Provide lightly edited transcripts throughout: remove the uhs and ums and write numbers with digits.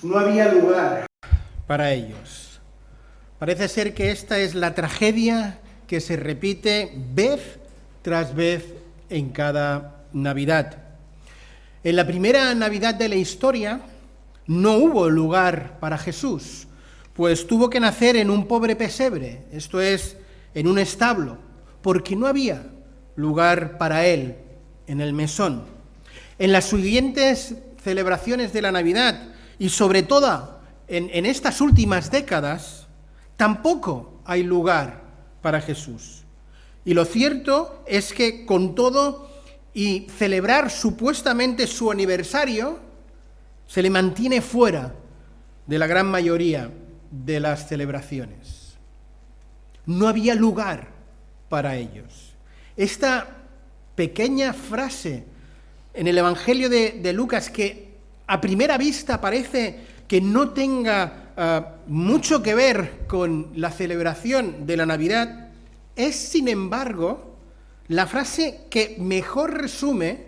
No había lugar para ellos. Parece ser que esta es la tragedia que se repite vez tras vez en cada Navidad. En la primera Navidad de la historia no hubo lugar para Jesús, pues tuvo que nacer en un pobre pesebre, esto es, en un establo, porque no había lugar para él en el mesón. En las siguientes celebraciones de la Navidad, y sobre todo en estas últimas décadas, tampoco hay lugar para Jesús. Y lo cierto es que con todo y celebrar supuestamente su aniversario, se le mantiene fuera de la gran mayoría de las celebraciones. No había lugar para ellos. Esta pequeña frase en el Evangelio de Lucas, que a primera vista parece que no tenga mucho que ver con la celebración de la Navidad, es, sin embargo, la frase que mejor resume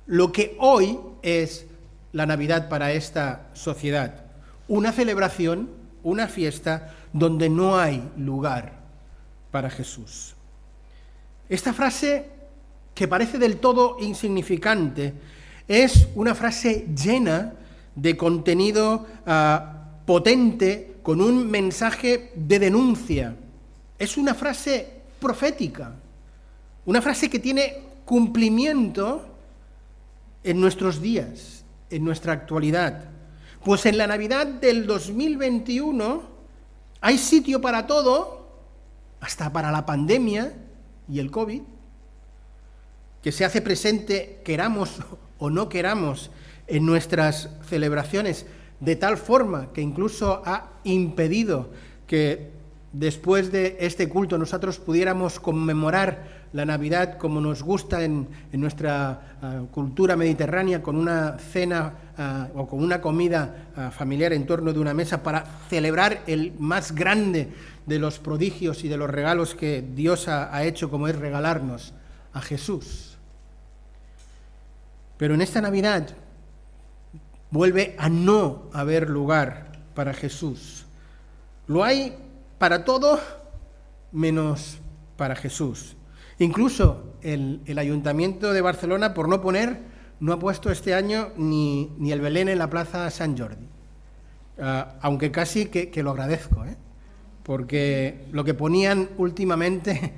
lo que hoy es la Navidad para esta sociedad. Una celebración, una fiesta donde no hay lugar para Jesús. Esta frase, que parece del todo insignificante, es una frase llena de contenido potente, con un mensaje de denuncia. Es una frase profética, una frase que tiene cumplimiento en nuestros días, en nuestra actualidad. Pues en la Navidad del 2021 hay sitio para todo, hasta para la pandemia y el COVID, que se hace presente, queramos o no queramos, en nuestras celebraciones, de tal forma que incluso ha impedido que después de este culto nosotros pudiéramos conmemorar la Navidad como nos gusta en nuestra cultura mediterránea, con una cena o con una comida familiar en torno de una mesa para celebrar el más grande de los prodigios y de los regalos que Dios ha hecho, como es regalarnos a Jesús. Pero en esta Navidad vuelve a no haber lugar para Jesús. Lo hay para todo menos para Jesús. Incluso el Ayuntamiento de Barcelona, por no poner, no ha puesto este año ni el Belén en la Plaza Sant Jordi. Aunque casi que lo agradezco, porque lo que ponían últimamente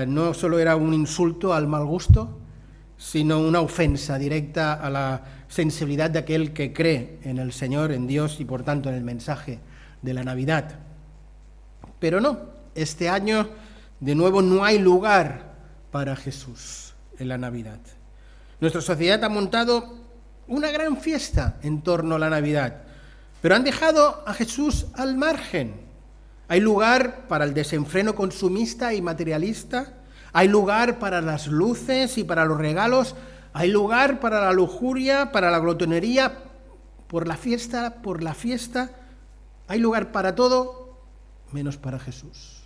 no solo era un insulto al mal gusto, sino una ofensa directa a la sensibilidad de aquel que cree en el Señor, en Dios y por tanto en el mensaje de la Navidad. Pero no, este año de nuevo no hay lugar para Jesús en la Navidad. Nuestra sociedad ha montado una gran fiesta en torno a la Navidad, pero han dejado a Jesús al margen. Hay lugar para el desenfreno consumista y materialista, hay lugar para las luces y para los regalos, hay lugar para la lujuria, para la glotonería, por la fiesta, hay lugar para todo menos para Jesús.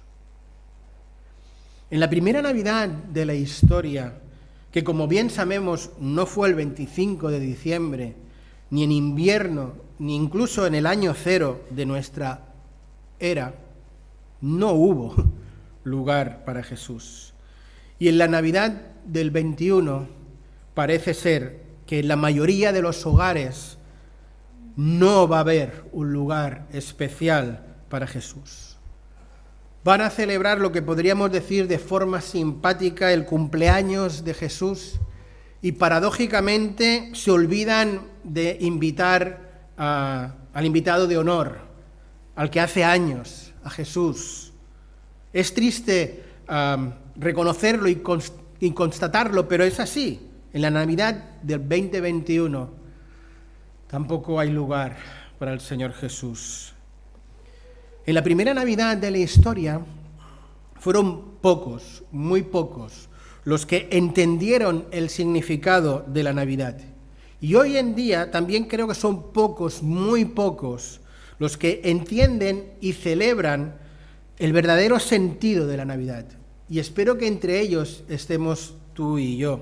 En la primera Navidad de la historia, que como bien sabemos no fue el 25 de diciembre, ni en invierno, ni incluso en el año cero de nuestra era, no hubo lugar para Jesús. Y en la Navidad del 21 parece ser que en la mayoría de los hogares no va a haber un lugar especial para Jesús. Van a celebrar lo que podríamos decir de forma simpática el cumpleaños de Jesús y paradójicamente se olvidan de invitar al invitado de honor, al que hace años, a Jesús. Es triste reconocerlo y constatarlo, pero es así. En la Navidad del 2021 tampoco hay lugar para el Señor Jesús. En la primera Navidad de la historia fueron pocos, muy pocos, los que entendieron el significado de la Navidad. Y hoy en día también creo que son pocos, muy pocos, los que entienden y celebran el verdadero sentido de la Navidad. Y espero que entre ellos estemos tú y yo.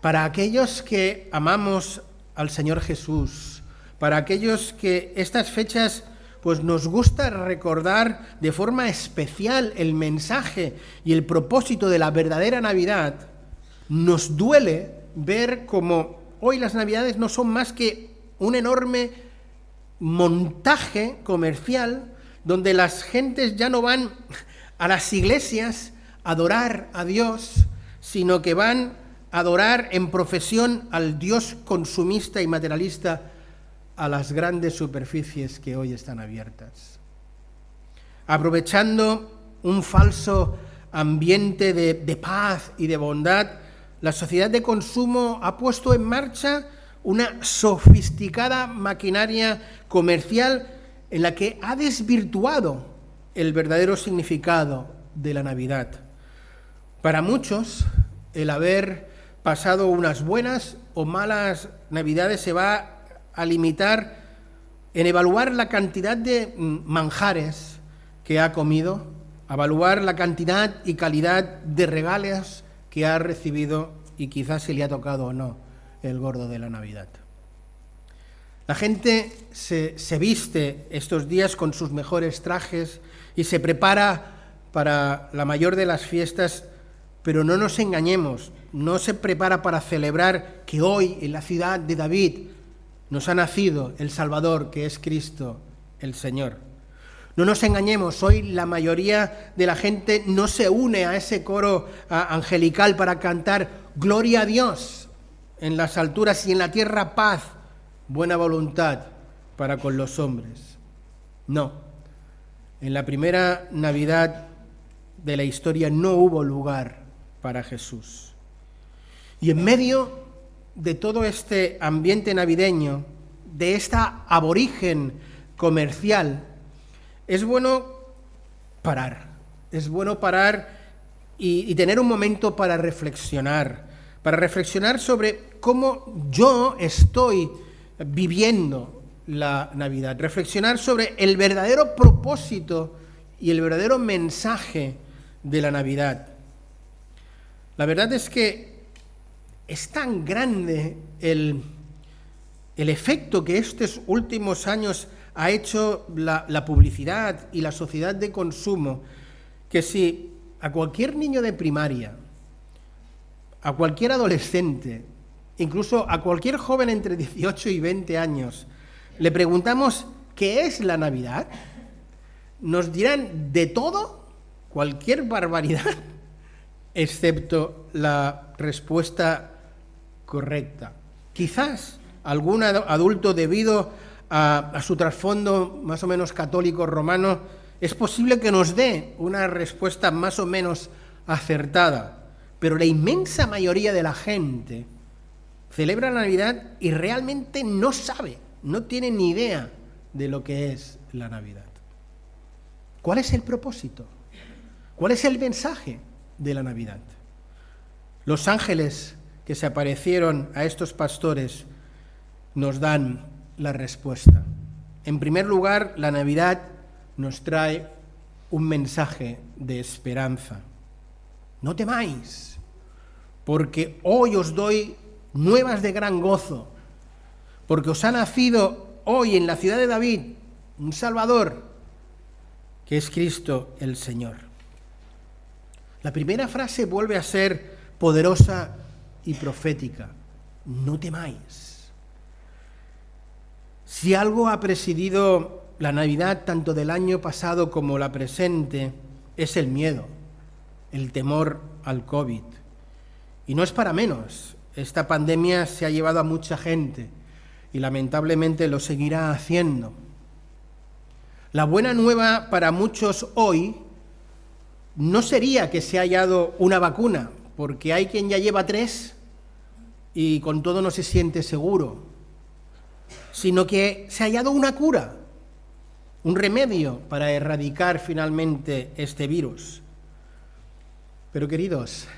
Para aquellos que amamos al Señor Jesús, para aquellos que estas fechas pues nos gusta recordar de forma especial el mensaje y el propósito de la verdadera Navidad, nos duele ver cómo hoy las Navidades no son más que un enorme montaje comercial donde las gentes ya no van a las iglesias a adorar a Dios, sino que van a adorar en profesión al Dios consumista y materialista a las grandes superficies que hoy están abiertas. Aprovechando un falso ambiente de paz y de bondad, la sociedad de consumo ha puesto en marcha una sofisticada maquinaria comercial en la que ha desvirtuado el verdadero significado de la Navidad. Para muchos, el haber pasado unas buenas o malas Navidades se va a limitar en evaluar la cantidad de manjares que ha comido, a evaluar la cantidad y calidad de regalos que ha recibido y quizás si le ha tocado o no el gordo de la Navidad. La gente se viste estos días con sus mejores trajes y se prepara para la mayor de las fiestas, pero no nos engañemos, no se prepara para celebrar que hoy en la ciudad de David nos ha nacido el Salvador, que es Cristo, el Señor. No nos engañemos, hoy la mayoría de la gente no se une a ese coro angelical para cantar Gloria a Dios en las alturas y en la tierra paz, buena voluntad para con los hombres. No, en la primera Navidad de la historia no hubo lugar para Jesús. Y en medio de todo este ambiente navideño, de esta aborigen comercial, es bueno parar y tener un momento para reflexionar sobre cómo yo estoy viviendo la Navidad, reflexionar sobre el verdadero propósito y el verdadero mensaje de la Navidad. La verdad es que es tan grande el efecto que estos últimos años ha hecho la publicidad y la sociedad de consumo, que si a cualquier niño de primaria, a cualquier adolescente, incluso a cualquier joven entre 18 y 20 años, le preguntamos ¿qué es la Navidad?, nos dirán de todo, cualquier barbaridad, excepto la respuesta correcta. Quizás algún adulto, debido a su trasfondo más o menos católico romano, es posible que nos dé una respuesta más o menos acertada, pero la inmensa mayoría de la gente celebra la Navidad y realmente no sabe, no tiene ni idea de lo que es la Navidad. ¿Cuál es el propósito? ¿Cuál es el mensaje de la Navidad? Los ángeles que se aparecieron a estos pastores nos dan la respuesta. En primer lugar, la Navidad nos trae un mensaje de esperanza. No temáis, porque hoy os doy nuevas de gran gozo, porque os ha nacido hoy en la ciudad de David un Salvador, que es Cristo el Señor. La primera frase vuelve a ser poderosa y profética. No temáis. Si algo ha presidido la Navidad tanto del año pasado como la presente, es el miedo, el temor al COVID. Y no es para menos. Esta pandemia se ha llevado a mucha gente y lamentablemente lo seguirá haciendo. La buena nueva para muchos hoy no sería que se haya hallado una vacuna, porque hay quien ya lleva 3 y con todo no se siente seguro, sino que se ha hallado una cura, un remedio para erradicar finalmente este virus. Pero queridos,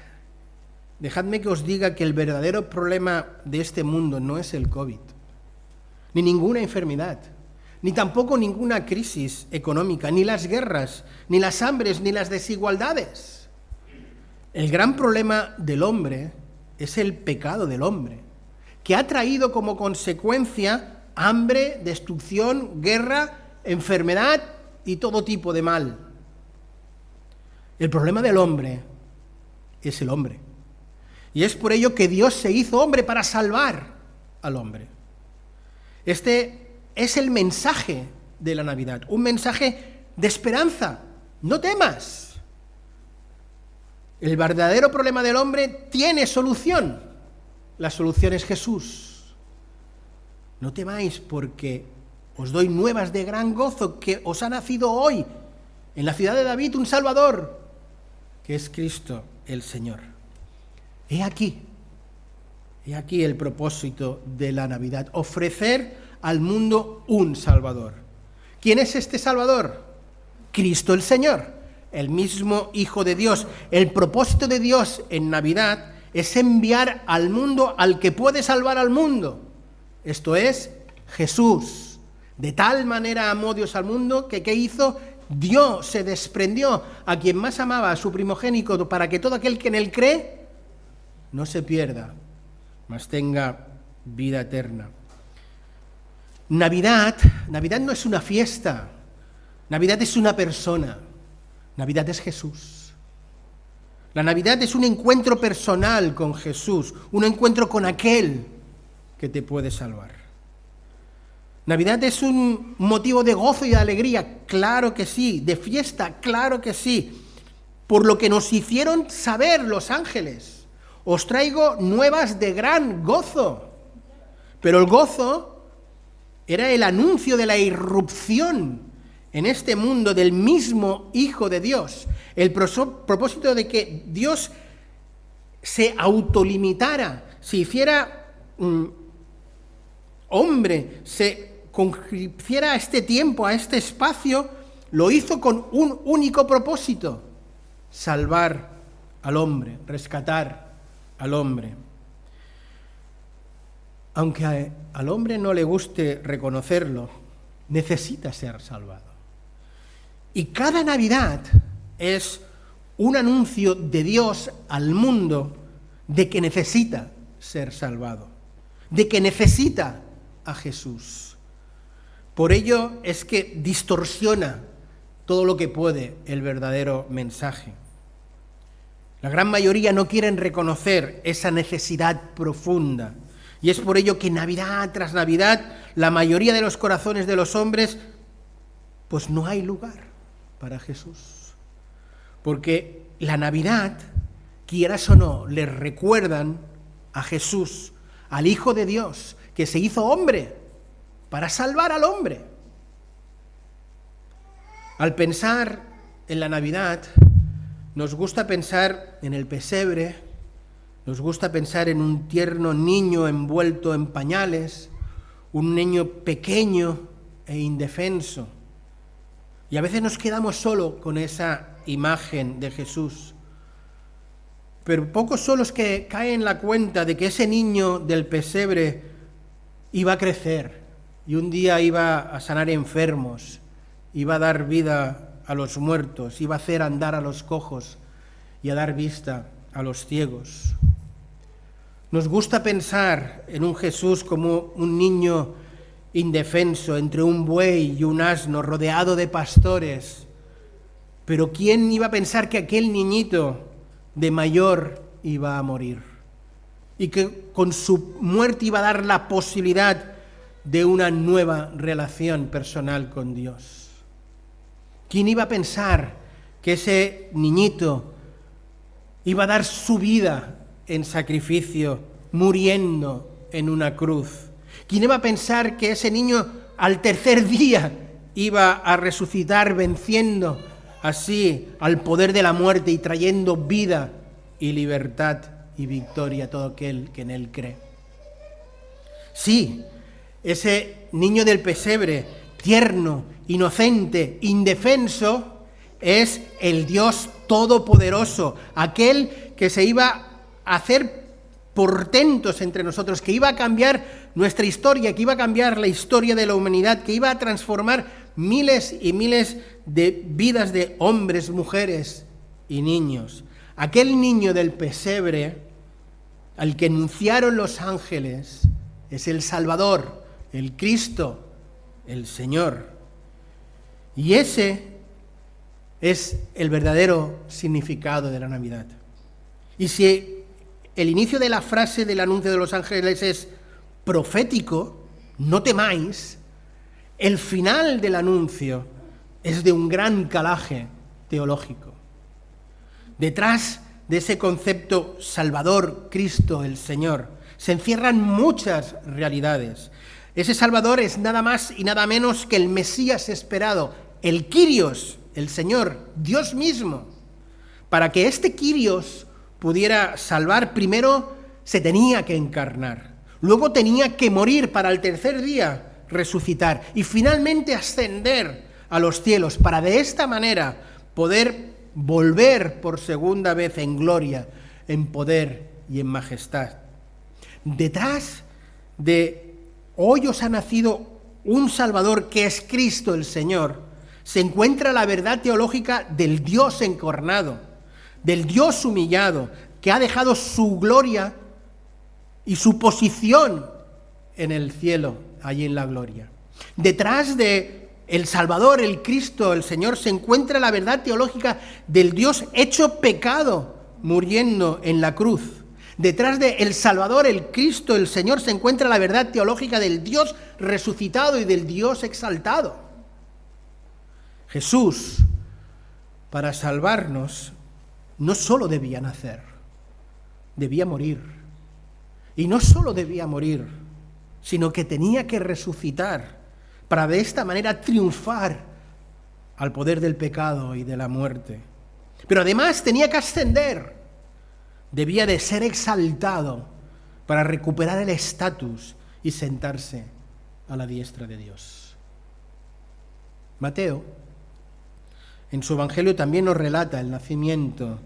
dejadme que os diga que el verdadero problema de este mundo no es el COVID, ni ninguna enfermedad, ni tampoco ninguna crisis económica, ni las guerras, ni las hambres, ni las desigualdades. El gran problema del hombre es el pecado del hombre, que ha traído como consecuencia hambre, destrucción, guerra, enfermedad y todo tipo de mal. El problema del hombre es el hombre. Y es por ello que Dios se hizo hombre para salvar al hombre. Este es el mensaje de la Navidad, un mensaje de esperanza. No temas. El verdadero problema del hombre tiene solución. La solución es Jesús. No temáis porque os doy nuevas de gran gozo, que os ha nacido hoy en la ciudad de David un Salvador, que es Cristo el Señor. He aquí el propósito de la Navidad, ofrecer al mundo un Salvador. ¿Quién es este Salvador? Cristo el Señor, el mismo Hijo de Dios. El propósito de Dios en Navidad es enviar al mundo al que puede salvar al mundo. Esto es Jesús. De tal manera amó Dios al mundo que ¿qué hizo? Dios se desprendió a quien más amaba, a su primogénito, para que todo aquel que en él cree no se pierda, mas tenga vida eterna. Navidad no es una fiesta. Navidad es una persona. Navidad es Jesús. La Navidad es un encuentro personal con Jesús, un encuentro con aquel que te puede salvar. Navidad es un motivo de gozo y de alegría, claro que sí, de fiesta, claro que sí, por lo que nos hicieron saber los ángeles. Os traigo nuevas de gran gozo, pero el gozo era el anuncio de la irrupción en este mundo del mismo Hijo de Dios, el propósito de que Dios se autolimitara, se hiciera hombre, se confiera a este tiempo, a este espacio, lo hizo con un único propósito: salvar al hombre, rescatar al hombre. Aunque al hombre no le guste reconocerlo, necesita ser salvado. Y cada Navidad es un anuncio de Dios al mundo de que necesita ser salvado, de que necesita a Jesús. Por ello es que distorsiona todo lo que puede el verdadero mensaje. La gran mayoría no quieren reconocer esa necesidad profunda. Y es por ello que Navidad tras Navidad, la mayoría de los corazones de los hombres, pues no hay lugar para Jesús. Porque la Navidad, quieras o no, les recuerdan a Jesús, al Hijo de Dios, que se hizo hombre para salvar al hombre. Al pensar en la Navidad, nos gusta pensar en el pesebre, nos gusta pensar en un tierno niño envuelto en pañales, un niño pequeño e indefenso. Y a veces nos quedamos solo con esa imagen de Jesús. Pero pocos son los que caen en la cuenta de que ese niño del pesebre iba a crecer y un día iba a sanar enfermos, iba a dar vida a los muertos, iba a hacer andar a los cojos y a dar vista a los ciegos. Nos gusta pensar en un Jesús como un niño indefenso entre un buey y un asno, rodeado de pastores. Pero ¿quién iba a pensar que aquel niñito de mayor iba a morir? Y que con su muerte iba a dar la posibilidad de una nueva relación personal con Dios. ¿Quién iba a pensar que ese niñito iba a dar su vida en sacrificio, muriendo en una cruz? ¿Quién iba a pensar que ese niño al tercer día iba a resucitar, venciendo así al poder de la muerte y trayendo vida y libertad y victoria a todo aquel que en él cree? Sí, ese niño del pesebre, tierno, inocente, indefenso, es el Dios todopoderoso, aquel que se iba a hacer portentos entre nosotros, que iba a cambiar nuestra historia, que iba a cambiar la historia de la humanidad, que iba a transformar miles y miles de vidas de hombres, mujeres y niños. Aquel niño del pesebre, al que anunciaron los ángeles, es el Salvador, el Cristo, el Señor. Y ese es el verdadero significado de la Navidad. Y si el inicio de la frase del anuncio de los ángeles es profético, no temáis, el final del anuncio es de un gran calaje teológico. Detrás de ese concepto Salvador, Cristo, el Señor, se encierran muchas realidades. Ese Salvador es nada más y nada menos que el Mesías esperado, el Kyrios, el Señor, Dios mismo. Para que este Kyrios pudiera salvar, primero se tenía que encarnar, luego tenía que morir para el tercer día resucitar y finalmente ascender a los cielos para de esta manera poder volver por segunda vez en gloria, en poder y en majestad. Detrás de hoy os ha nacido un Salvador que es Cristo el Señor, se encuentra la verdad teológica del Dios encarnado, del Dios humillado, que ha dejado su gloria y su posición en el cielo, allí en la gloria. Detrás de el Salvador, el Cristo, el Señor, se encuentra la verdad teológica del Dios hecho pecado, muriendo en la cruz. Detrás de el Salvador, el Cristo, el Señor, se encuentra la verdad teológica del Dios resucitado y del Dios exaltado. Jesús, para salvarnos, no solo debía nacer, debía morir. Y no solo debía morir, sino que tenía que resucitar para de esta manera triunfar al poder del pecado y de la muerte. Pero además tenía que ascender, debía de ser exaltado para recuperar el estatus y sentarse a la diestra de Dios. Mateo, en su Evangelio, también nos relata el nacimiento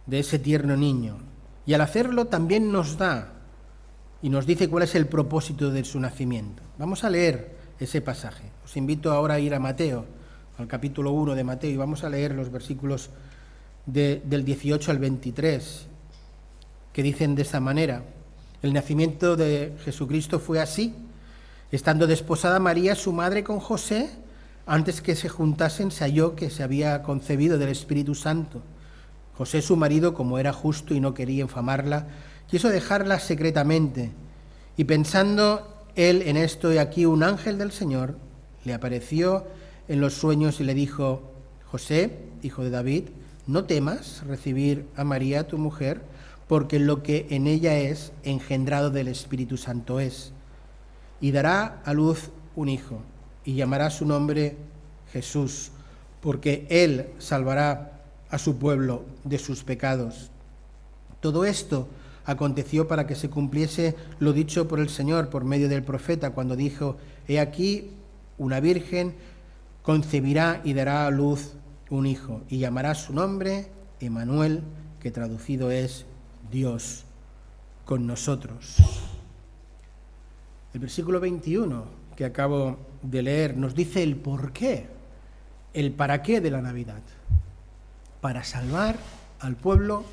de ese tierno niño, y al hacerlo también nos da y nos dice cuál es el propósito de su nacimiento. Vamos a leer ese pasaje. Os invito ahora a ir a Mateo, al capítulo 1 de Mateo, y vamos a leer los versículos del 18 al 23, que dicen de esta manera: el nacimiento de Jesucristo fue así. Estando desposada María, su madre, con José, antes que se juntasen, se halló que se había concebido del Espíritu Santo. José, su marido, como era justo y no quería infamarla, quiso dejarla secretamente. Y pensando él en esto, he aquí un ángel del Señor le apareció en los sueños y le dijo: José, hijo de David, no temas recibir a María, tu mujer, porque lo que en ella es engendrado del Espíritu Santo es. Y dará a luz un hijo, y llamará su nombre Jesús, porque él salvará a su pueblo de sus pecados. Todo esto aconteció para que se cumpliese lo dicho por el Señor por medio del profeta, cuando dijo: he aquí, una virgen concebirá y dará a luz un hijo, y llamará su nombre Emmanuel, que traducido es Dios con nosotros. El versículo 21 que acabo de leer nos dice el porqué, el para qué de la Navidad: para salvar al pueblo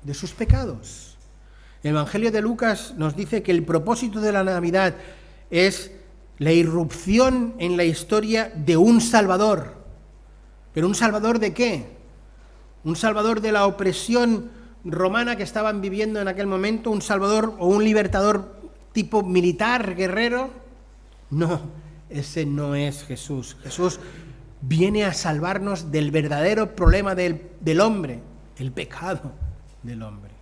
de sus pecados. El Evangelio de Lucas nos dice que el propósito de la Navidad es la irrupción en la historia de un Salvador. ¿Pero un Salvador de qué? ¿Un Salvador de la opresión romana que estaban viviendo en aquel momento? ¿Un Salvador o un libertador tipo militar, guerrero? No, ese no es Jesús. Jesús viene a salvarnos del verdadero problema del hombre, el pecado del hombre.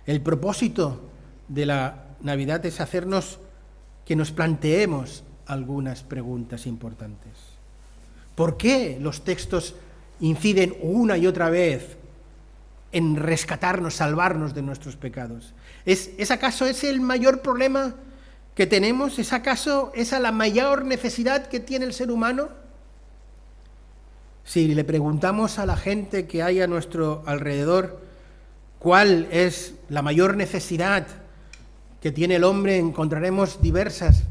El propósito de la Navidad es hacernos que nos planteemos algunas preguntas importantes. ¿Por qué los textos inciden una y otra vez en rescatarnos, salvarnos de nuestros pecados? ¿Es acaso ese el mayor problema que tenemos? ¿Es acaso esa la mayor necesidad que tiene el ser humano? Si le preguntamos a la gente que hay a nuestro alrededor cuál es la mayor necesidad que tiene el hombre, encontraremos diversas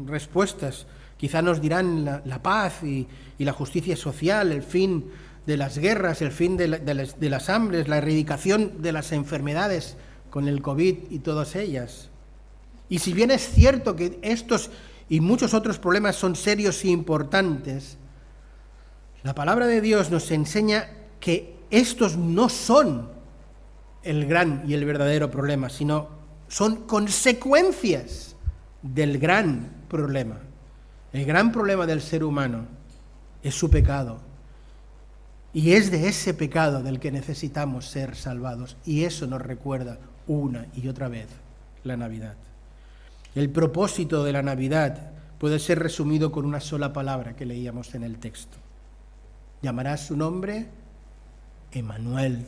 respuestas. Quizá nos dirán la paz y la justicia social, el fin de las guerras, el fin de las hambres, la erradicación de las enfermedades con el COVID y todas ellas. Y si bien es cierto que estos y muchos otros problemas son serios y importantes, la palabra de Dios nos enseña que estos no son el gran y el verdadero problema, sino son consecuencias del gran problema. El gran problema del ser humano es su pecado. Y es de ese pecado del que necesitamos ser salvados. Y eso nos recuerda una y otra vez la Navidad. El propósito de la Navidad puede ser resumido con una sola palabra que leíamos en el texto. Llamarás su nombre Emmanuel.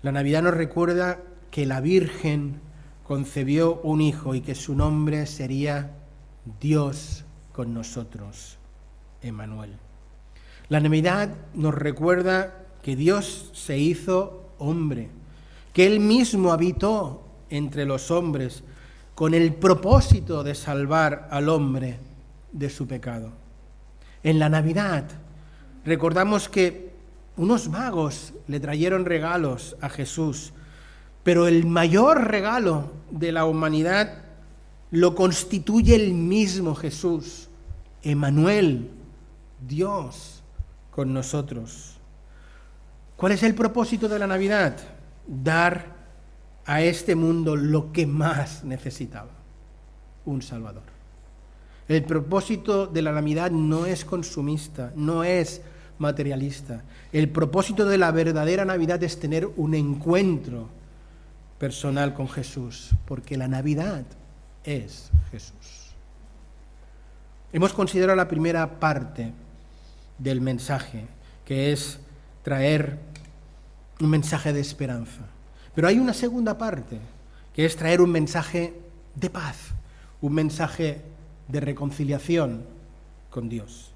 La Navidad nos recuerda que la Virgen concebió un hijo y que su nombre sería Dios con nosotros, Emmanuel. La Navidad nos recuerda que Dios se hizo hombre, que Él mismo habitó entre los hombres con el propósito de salvar al hombre de su pecado. En la Navidad recordamos que unos magos le trajeron regalos a Jesús, pero el mayor regalo de la humanidad lo constituye el mismo Jesús, Emmanuel, Dios con nosotros. ¿Cuál es el propósito de la Navidad? Dar a este mundo lo que más necesitaba, un Salvador. El propósito de la Navidad no es consumista, no es materialista. El propósito de la verdadera Navidad es tener un encuentro personal con Jesús, porque la Navidad es Jesús. Hemos considerado la primera parte del mensaje, que es traer un mensaje de esperanza. Pero hay una segunda parte, que es traer un mensaje de paz, un mensaje de reconciliación con Dios.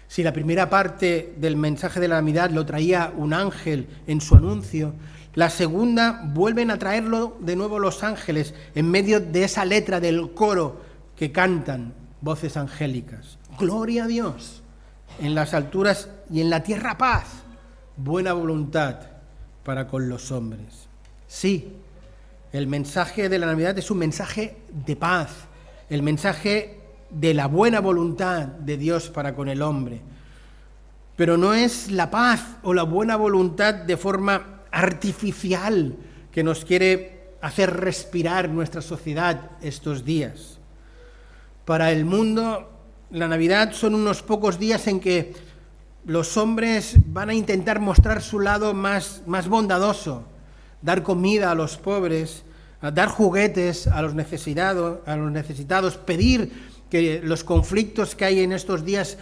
Si la primera parte del mensaje de la Navidad lo traía un ángel en su anuncio, la segunda vuelven a traerlo de nuevo los ángeles en medio de esa letra del coro que cantan voces angélicas. Gloria a Dios en las alturas y en la tierra paz, buena voluntad para con los hombres. Sí, el mensaje de la Navidad es un mensaje de paz, el mensaje de la buena voluntad de Dios para con el hombre. Pero no es la paz o la buena voluntad de forma artificial que nos quiere hacer respirar nuestra sociedad estos días. Para el mundo, la Navidad son unos pocos días en que los hombres van a intentar mostrar su lado más bondadoso, dar comida a los pobres, dar juguetes a los necesitados, pedir que los conflictos que hay en estos días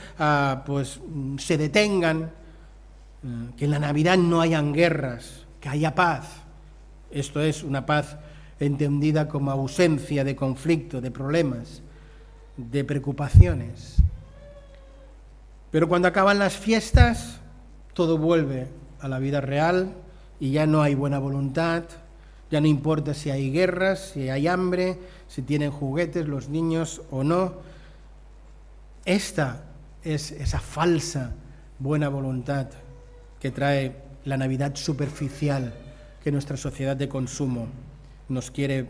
se detengan, que en la Navidad no hayan guerras, que haya paz. Esto es una paz entendida como ausencia de conflicto, de problemas, de preocupaciones. Pero cuando acaban las fiestas, todo vuelve a la vida real y ya no hay buena voluntad, ya no importa si hay guerras, si hay hambre, si tienen juguetes los niños o no. Esta es esa falsa buena voluntad que trae la Navidad superficial que nuestra sociedad de consumo nos quiere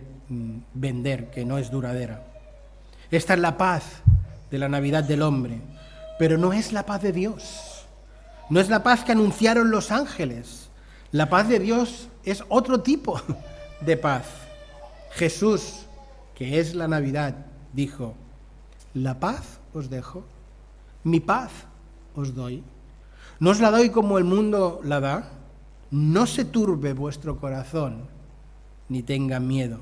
vender, que no es duradera. Esta es la paz de la Navidad del hombre, pero no es la paz de Dios. No es la paz que anunciaron los ángeles. La paz de Dios es otro tipo de paz. Jesús, que es la Navidad, dijo: la paz os dejo, mi paz os doy. No os la doy como el mundo la da. No se turbe vuestro corazón, ni tenga miedo.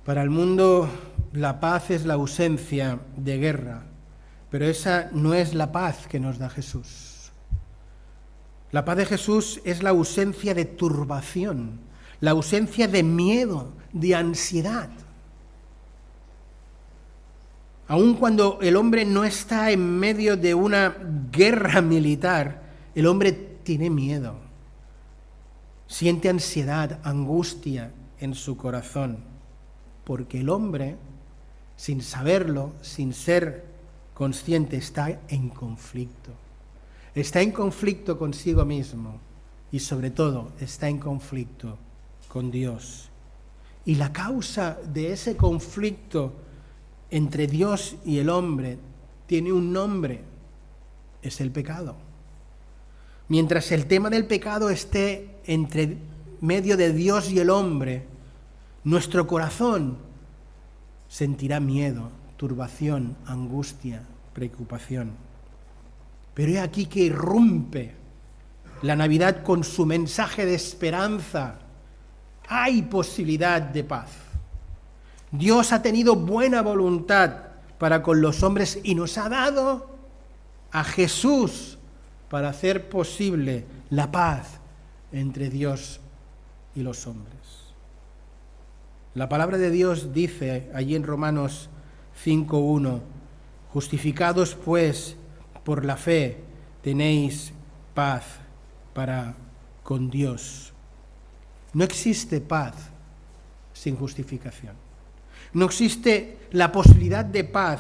Para el mundo, la paz es la ausencia de guerra, pero esa no es la paz que nos da Jesús. La paz de Jesús es la ausencia de turbación, la ausencia de miedo, de ansiedad. Aun cuando el hombre no está en medio de una guerra militar, el hombre tiene miedo, siente ansiedad, angustia en su corazón, porque el hombre, sin saberlo, sin ser consciente, está en conflicto. Está en conflicto consigo mismo y sobre todo está en conflicto con Dios. Y la causa de ese conflicto entre Dios y el hombre tiene un nombre, es el pecado. Mientras el tema del pecado esté entre medio de Dios y el hombre, nuestro corazón sentirá miedo, turbación, angustia, preocupación. Pero he aquí que irrumpe la Navidad con su mensaje de esperanza. Hay posibilidad de paz. Dios ha tenido buena voluntad para con los hombres y nos ha dado a Jesús para hacer posible la paz entre Dios y los hombres. La palabra de Dios dice allí en Romanos 5:1, justificados pues por la fe, tenéis paz para con Dios. No existe paz sin justificación. No existe la posibilidad de paz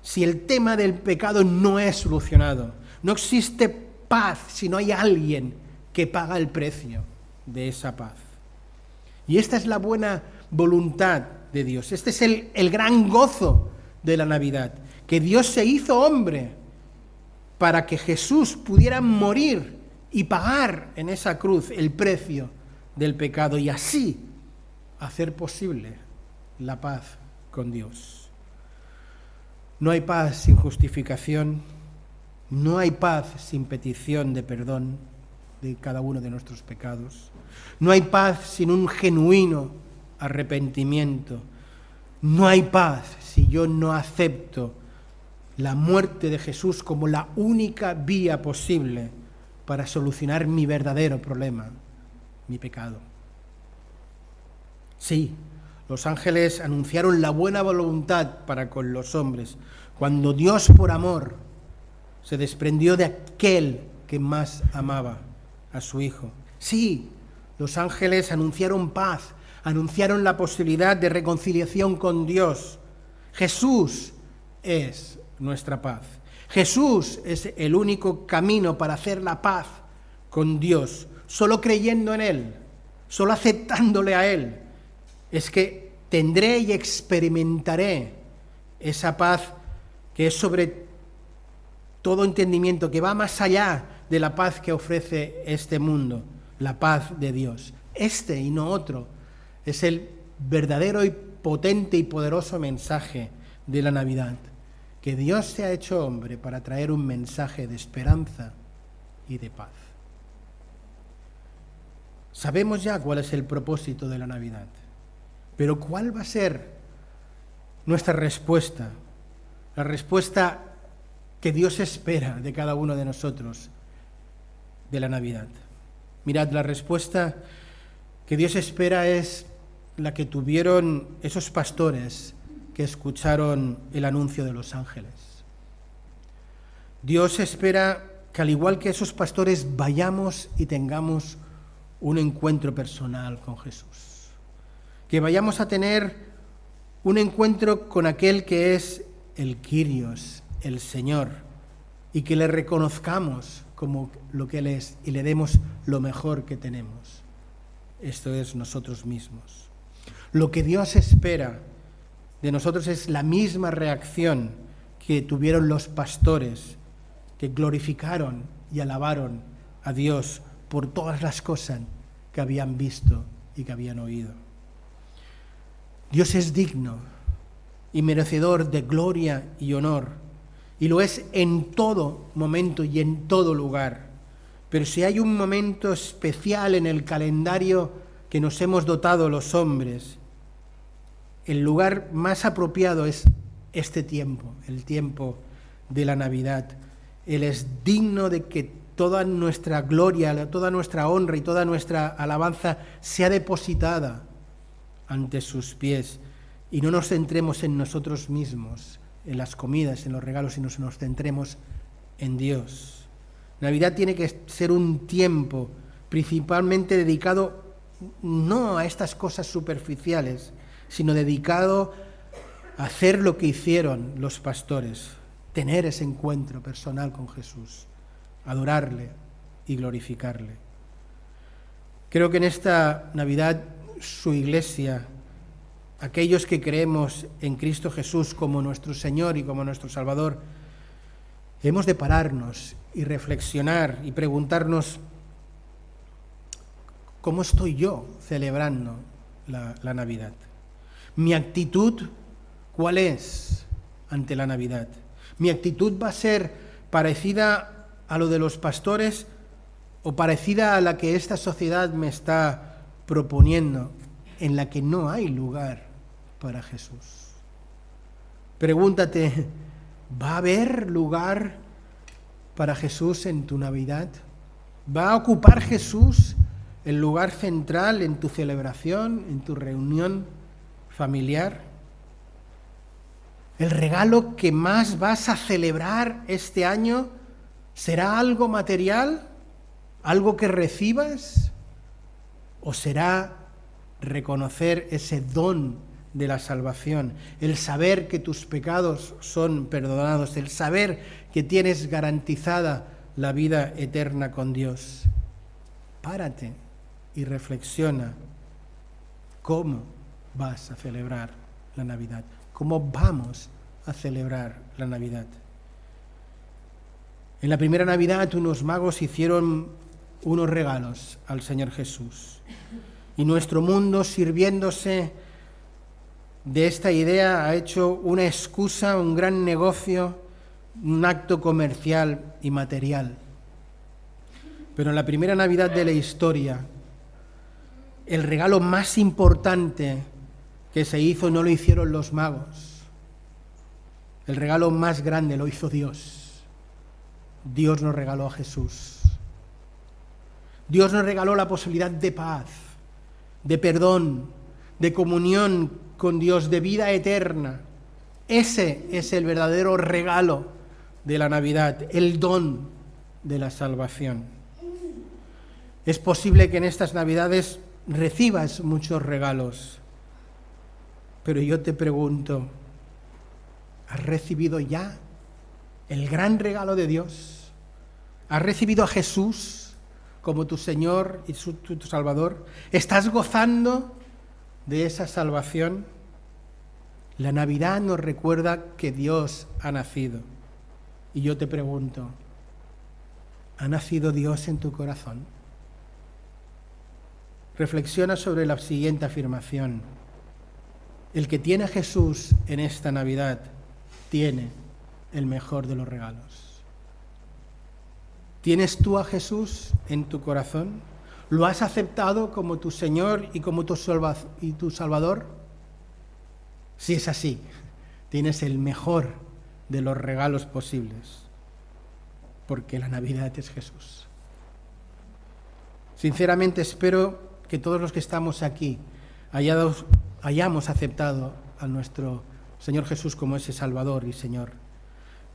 si el tema del pecado no es solucionado. No existe paz si no hay alguien que paga el precio de esa paz. Y esta es la buena voluntad de Dios. Este es el gran gozo de la Navidad, que Dios se hizo hombre para que Jesús pudiera morir y pagar en esa cruz el precio del pecado y así hacer posible la paz con Dios. No hay paz sin justificación, no hay paz sin petición de perdón de cada uno de nuestros pecados, no hay paz sin un genuino arrepentimiento, no hay paz si yo no acepto la muerte de Jesús como la única vía posible para solucionar mi verdadero problema, mi pecado. Sí, los ángeles anunciaron la buena voluntad para con los hombres, cuando Dios por amor se desprendió de aquel que más amaba a su Hijo. Sí, los ángeles anunciaron paz, anunciaron la posibilidad de reconciliación con Dios. Jesús es nuestra paz. Jesús es el único camino para hacer la paz con Dios. Solo creyendo en Él, solo aceptándole a Él, es que tendré y experimentaré esa paz que es sobre todo entendimiento, que va más allá de la paz que ofrece este mundo, la paz de Dios. Este y no otro es el verdadero y potente y poderoso mensaje de la Navidad, que Dios se ha hecho hombre para traer un mensaje de esperanza y de paz. Sabemos ya cuál es el propósito de la Navidad, pero ¿cuál va a ser nuestra respuesta? La respuesta que Dios espera de cada uno de nosotros de la Navidad. Mirad, la respuesta que Dios espera es la que tuvieron esos pastores que escucharon el anuncio de los ángeles. Dios espera que al igual que esos pastores vayamos y tengamos un encuentro personal con Jesús. Que vayamos a tener un encuentro con aquel que es el Kyrios, el Señor, y que le reconozcamos como lo que Él es y le demos lo mejor que tenemos. Esto es nosotros mismos. Lo que Dios espera de nosotros es la misma reacción que tuvieron los pastores, que glorificaron y alabaron a Dios por todas las cosas que habían visto y que habían oído. Dios es digno y merecedor de gloria y honor, y lo es en todo momento y en todo lugar. Pero si hay un momento especial en el calendario que nos hemos dotado los hombres, el lugar más apropiado es este tiempo, el tiempo de la Navidad. Él es digno de que toda nuestra gloria, toda nuestra honra y toda nuestra alabanza sea depositada ante sus pies, y no nos centremos en nosotros mismos, en las comidas, en los regalos, sino nos centremos en Dios. Navidad tiene que ser un tiempo principalmente dedicado no a estas cosas superficiales, sino dedicado a hacer lo que hicieron los pastores, tener ese encuentro personal con Jesús, adorarle y glorificarle. Creo que en esta Navidad su Iglesia aquellos que creemos en Cristo Jesús como nuestro Señor y como nuestro Salvador, hemos de pararnos y reflexionar y preguntarnos, ¿cómo estoy yo celebrando la Navidad? ¿Mi actitud cuál es ante la Navidad? ¿Mi actitud va a ser parecida a lo de los pastores o parecida a la que esta sociedad me está proponiendo, en la que no hay lugar para Jesús? Pregúntate, ¿va a haber lugar para Jesús en tu Navidad? ¿Va a ocupar Jesús el lugar central en tu celebración, en tu reunión familiar? ¿El regalo que más vas a celebrar este año será algo material, algo que recibas, o será reconocer ese don de la salvación, el saber que tus pecados son perdonados, el saber que tienes garantizada la vida eterna con Dios? Párate y reflexiona cómo vas a celebrar la Navidad, cómo vamos a celebrar la Navidad. En la primera Navidad unos magos hicieron unos regalos al Señor Jesús, y nuestro mundo, sirviéndose de esta idea, ha hecho una excusa, un gran negocio, un acto comercial y material. Pero en la primera Navidad de la historia, el regalo más importante que se hizo no lo hicieron los magos. El regalo más grande lo hizo Dios. Dios nos regaló a Jesús. Dios nos regaló la posibilidad de paz, de perdón, de comunión con Dios, de vida eterna. Ese es el verdadero regalo de la Navidad, el don de la salvación. Es posible que en estas Navidades recibas muchos regalos, pero yo te pregunto, ¿has recibido ya el gran regalo de Dios? ¿Has recibido a Jesús como tu Señor y tu Salvador? ¿Estás gozando de esa salvación? La Navidad nos recuerda que Dios ha nacido. Y yo te pregunto, ¿ha nacido Dios en tu corazón? Reflexiona sobre la siguiente afirmación. El que tiene a Jesús en esta Navidad tiene el mejor de los regalos. ¿Tienes tú a Jesús en tu corazón? ¿Lo has aceptado como tu Señor y como tu Salvador? Si es así, tienes el mejor de los regalos posibles, porque la Navidad es Jesús. Sinceramente espero que todos los que estamos aquí hayamos aceptado a nuestro Señor Jesús como ese Salvador y Señor.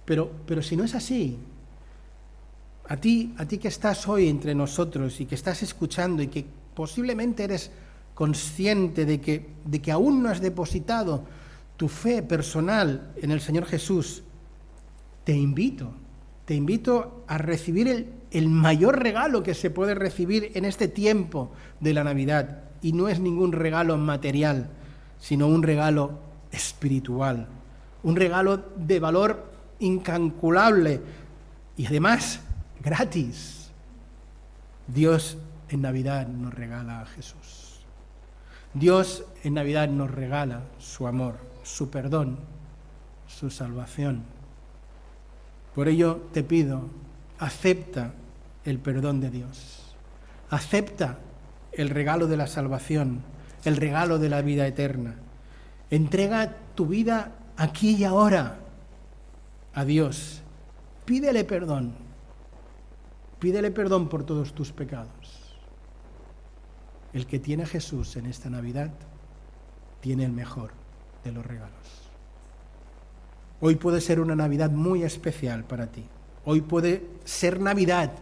Pero si no es así, a ti que estás hoy entre nosotros y que estás escuchando y que posiblemente eres consciente de que aún no has depositado tu fe personal en el Señor Jesús, te invito a recibir el mayor regalo que se puede recibir en este tiempo de la Navidad. Y no es ningún regalo material, sino un regalo espiritual, un regalo de valor incalculable y además gratis. Dios en Navidad nos regala a Jesús. Dios en Navidad nos regala su amor, su perdón, su salvación. Por ello te pido, acepta el perdón de Dios, acepta el regalo de la salvación, el regalo de la vida eterna. Entrega tu vida aquí y ahora a Dios. Pídele perdón por todos tus pecados. El que tiene a Jesús en esta Navidad tiene el mejor de los regalos. Hoy puede ser una Navidad muy especial para ti. Hoy puede ser Navidad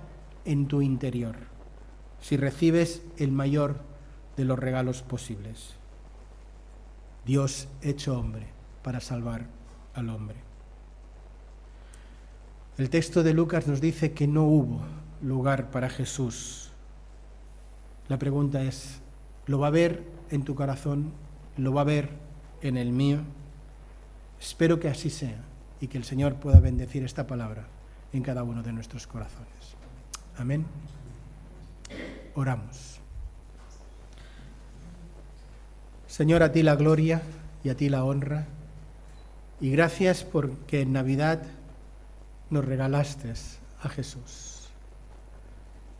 en tu interior, si recibes el mayor de los regalos posibles. Dios hecho hombre para salvar al hombre. El texto de Lucas nos dice que no hubo lugar para Jesús. La pregunta es, ¿lo va a haber en tu corazón? ¿Lo va a haber en el mío. Espero que así sea y que el Señor pueda bendecir esta palabra en cada uno de nuestros corazones. Amén. Oramos. Señor, a ti la gloria y a ti la honra, y gracias porque en Navidad nos regalaste a Jesús.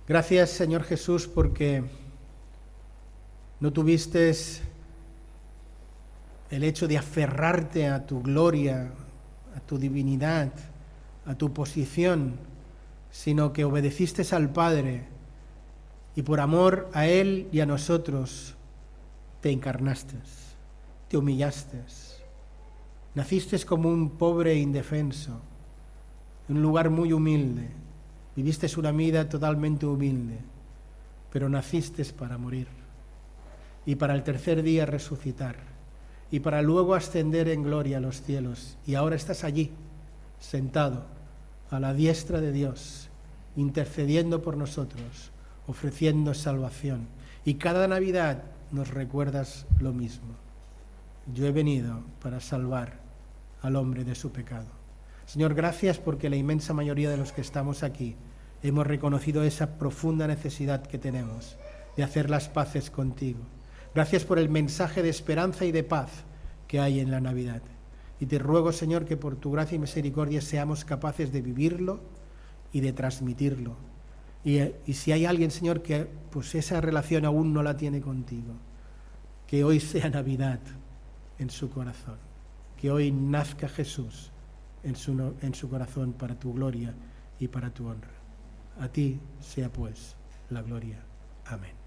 Gracias, Señor Jesús, porque no tuviste el hecho de aferrarte a tu gloria, a tu divinidad, a tu posición, sino que obedeciste al Padre y por amor a Él y a nosotros te encarnaste, te humillaste, naciste como un pobre indefenso, en un lugar muy humilde, viviste una vida totalmente humilde, pero naciste para morir y para el tercer día resucitar y para luego ascender en gloria a los cielos. Y ahora estás allí, sentado a la diestra de Dios, intercediendo por nosotros, ofreciendo salvación. Y cada Navidad nos recuerdas lo mismo. Yo he venido para salvar al hombre de su pecado. Señor, gracias porque la inmensa mayoría de los que estamos aquí hemos reconocido esa profunda necesidad que tenemos de hacer las paces contigo. Gracias por el mensaje de esperanza y de paz que hay en la Navidad. Y te ruego, Señor, que por tu gracia y misericordia seamos capaces de vivirlo y de transmitirlo. Y si hay alguien, Señor, que pues esa relación aún no la tiene contigo, que hoy sea Navidad en su corazón, que hoy nazca Jesús en su corazón para tu gloria y para tu honra. A ti sea pues la gloria. Amén.